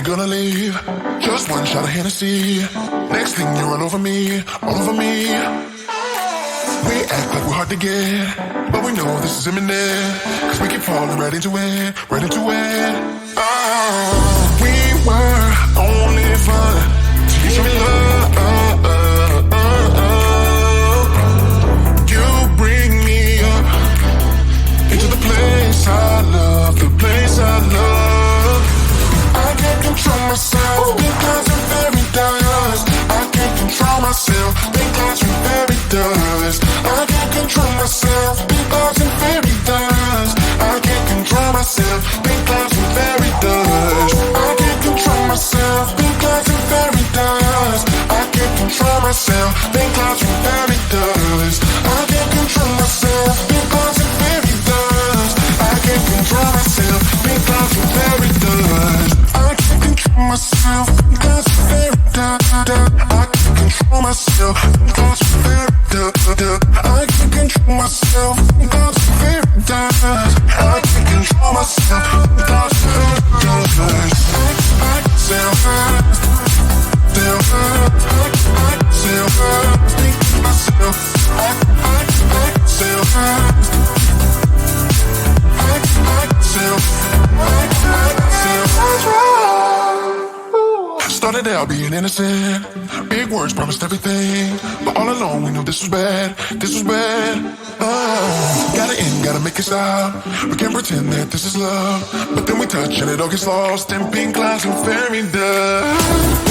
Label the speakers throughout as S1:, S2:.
S1: gonna leave. Just one shot of Hennessy. Next thing you're all over me, all over me. We act like we're hard to get, but we know this is imminent. Cause we keep falling right into it, right into it. Oh, we were only fun till you show me love. You bring me up into the place I love, the place I love. I can't control myself because I'm very dust. I can't control myself because I'm very dust. I can't control myself because I'm very dust. I can't control myself because I'm very dust. I can't control myself because I'm very dust. I can't control myself because I'm very dust. I can't control myself because I'm very dust. I can't control myself because I'm very dust. I can't control myself because I'm very dust. I can't control myself because I'm very dust. I can't control myself because I'm very dust. I can't control myself because I'm very dust. I self think myself. Started out being innocent. Big words promised everything, but all along we knew this was bad. This was bad. Gotta end, gotta make it stop. We can't pretend that this is love, but then we touch and it all gets lost in pink clouds and fairy dust.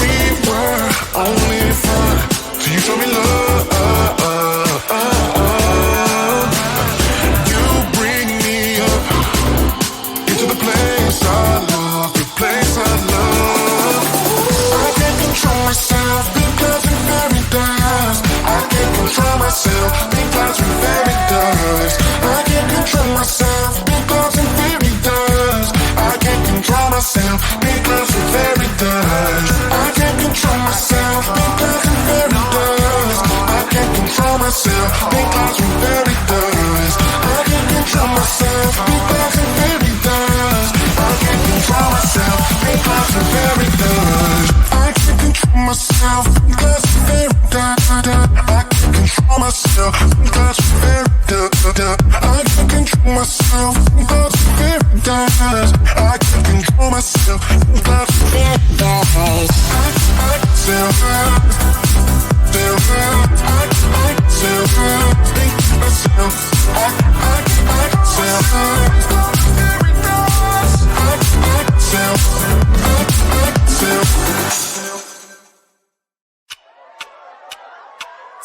S1: We were only fun till you show me love. You bring me up into the place I love, the place I love. I can't control myself because I'm very dust. I can't control myself because I'm very dust. I can't control myself because I'm very dust. I can't control myself because I'm very dust. I can't control myself because I'm very dust. I can't control myself because I'm very dust. I can't control myself because I'm very dust. I can't control myself because I'm very dust. I can't control myself because I'm very dust. I can't control myself because I'm very dust. I can't control myself because I'm very dust. I can't control myself because I'm very dust.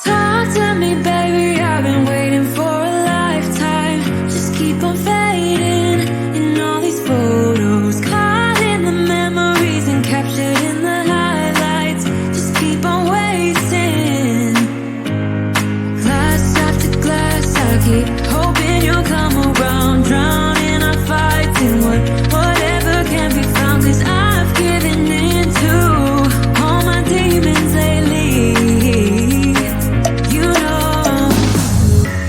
S2: Talk to me, baby, I've been waiting for a lifetime. Just keep on fading in all these photos, caught in the memories and captured in the highlights. Just keep on wasting. Glass after glass, I keep hoping you'll come around. Drowning our fights in whatever can be found. Cause I've given in to all my demons lately. You know,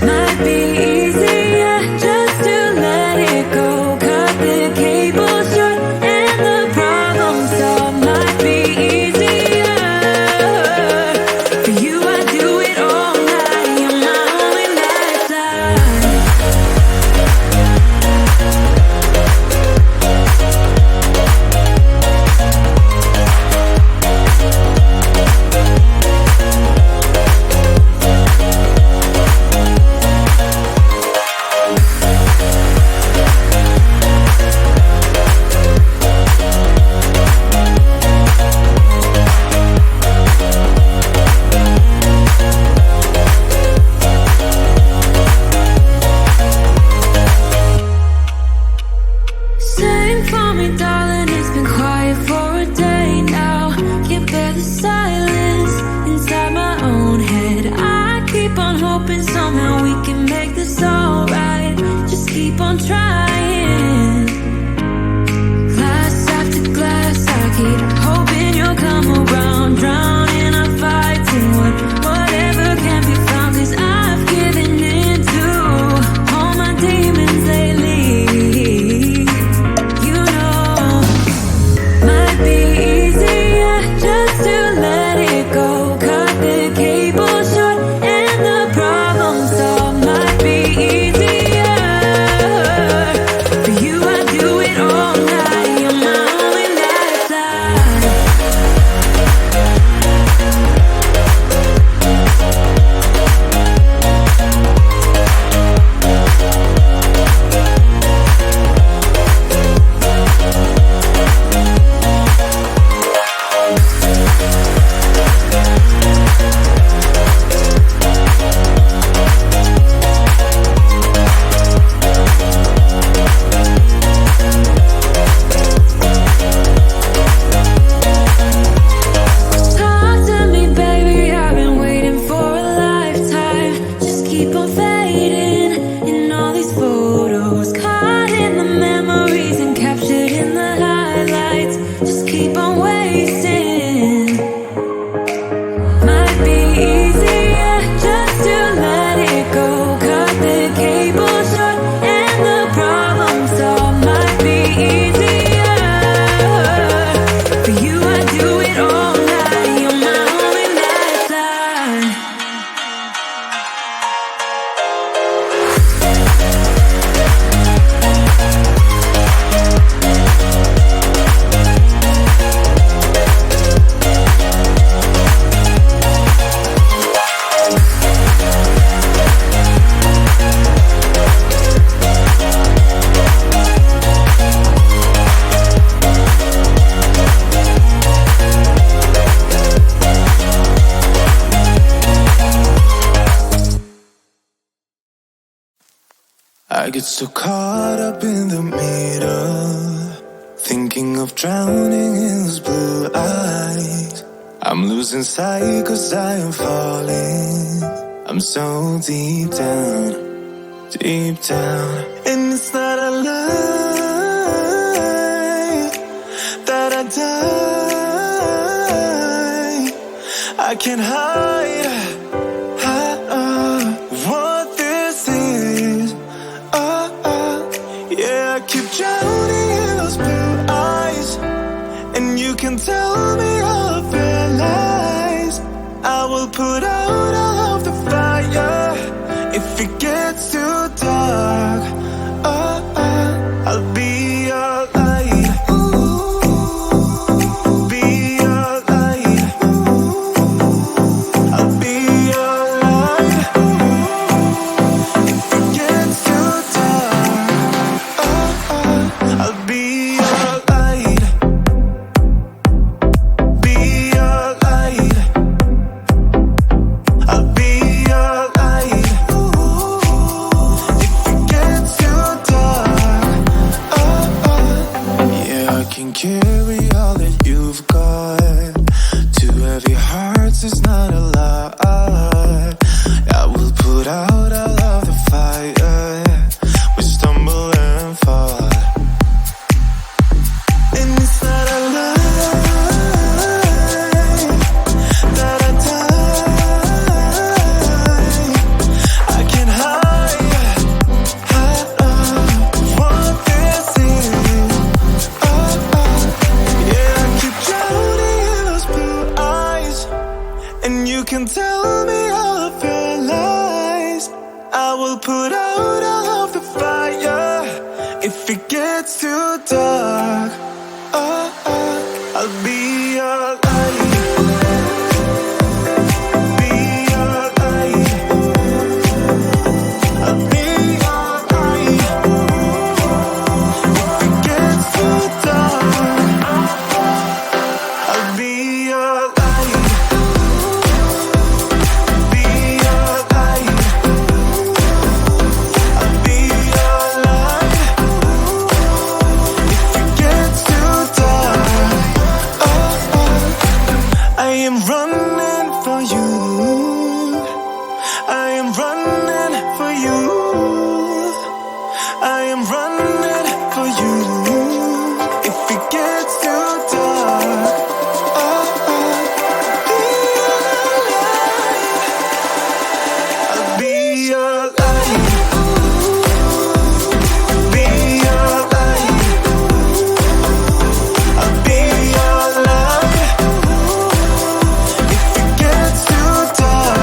S2: might be easier just to let it go. Cut the cable short and the problem solved. Might be easier for you. I do it all night. You're my only lifeline. Sing for me, darling, it's been quiet for a day now. Can't bear the silence inside my own head. I keep on hoping somehow we can make this alright. Just keep on trying. Glass after glass, I keep hoping you'll come around. Drowning our fights in whatever can be found. Cause I've given in to all my demons lately. You know, might be
S3: I get so caught up in the middle, thinking of drowning in those blue eyes. I'm losing sight 'cause I am falling. I'm so deep down, deep down. And it's not a lie that I die. I can't hide what this is. Yeah, I keep drowning in those blue eyes, and you can tell me all of your lies. I will put out all of the fire if it gets too dark. I'll be your light. Be your light. I'll be your light. If it gets too dark, I'll be your light. Be your light. I'll be your light. If it gets too dark, yeah, I can carry all that you've got. Two heavy hearts is not a lie. I will put out all of the fire. We stumble and fall, and it's not a lie that I die. I can't hide what this is. Yeah, I keep drowning in those blue eyes, and you can tell me all of your lies. I will put out all of the fire if it gets too dark. I'll be your light. Be your light. I'll be your light. If it gets too dark, I'll be your light. Be your light. I'll be your light. If it gets too dark, I am running for you. I am running for you. I am running for you. If it gets too dark, I'll be your light. Be your light. I'll be your light. If it gets too dark,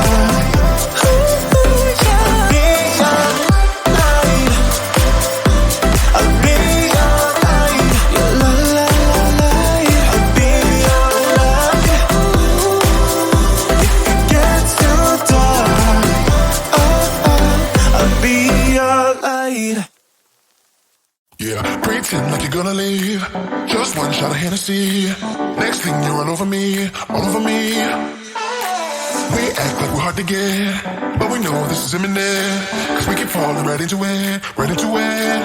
S3: I'll be your light. I'll be your light. Your light. I'll be your light. If it gets too dark, I'll be your light.
S1: Yeah, pretend like you're gonna leave. Just one shot of Hennessy. Next thing you're all over me, all over me. We act like we're hard to get, but we know this is imminent. 'Cause we keep falling right into it, right into it.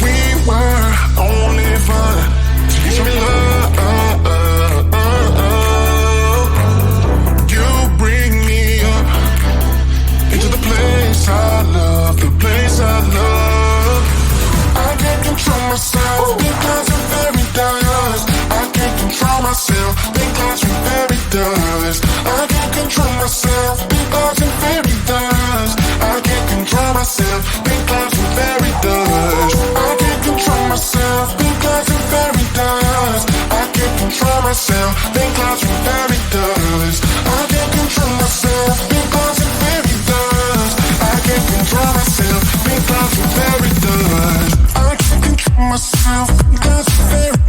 S1: We were only fun till you show me love. You bring me up into the place I love, the place I love. I can't control myself because you're very dust. I can't control myself because you're very dust. I can't control myself because you're very dust. I can't control myself because you're very dust. I can't control myself because you're very dust. I can't control myself because you're very dust. I can't control myself because you're very dust. I can't control myself because you're very dust. I can't control myself because you're very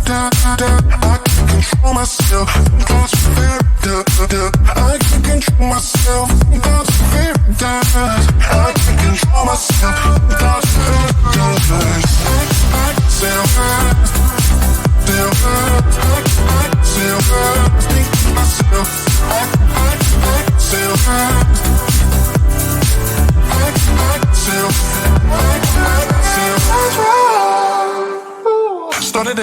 S1: dust. I can't control myself because you're very dust. I can't control myself because you're very dust. I can't control myself because you're very dust. I self hurt, self hurt. I self hurt, think to myself. I self hurt. I self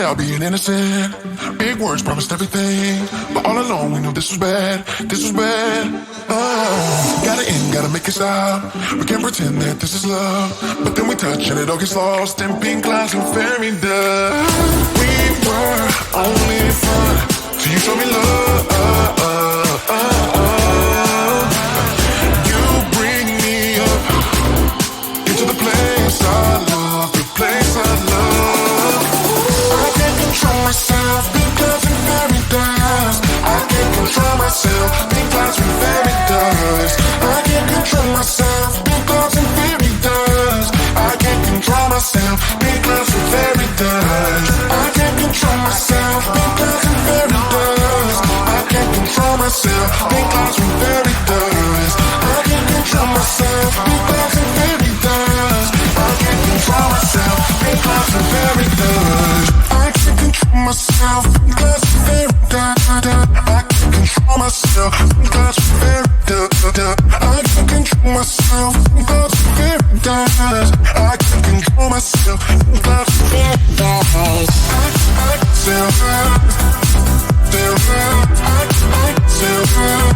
S1: out being innocent. Big words promised everything, but all along we knew this was bad. This was bad. Gotta end, gotta make it stop. We can't pretend that this is love, but then we touch and it all gets lost in pink clouds and fairy dust. We were only fun till you showed me love. You bring me up into the place I love, the place I love. I can't control myself because I'm fairy dust. I can't control myself because I'm fairy dust. I can't control myself because I'm fairy dust. I can't control myself because I'm fairy dust. I can't control myself because I'm fairy dust. I can't control myself because I'm fairy dust. I can't control myself because I'm fairy dust. I can't control myself because I'm fairy dust. I can't control myself because I'm fairy dust. I can't control myself because I'm fairy dust. I can't control myself because I'm fairy dust. I can't control myself because I'm fairy dust. I self-love, self-love, self-love.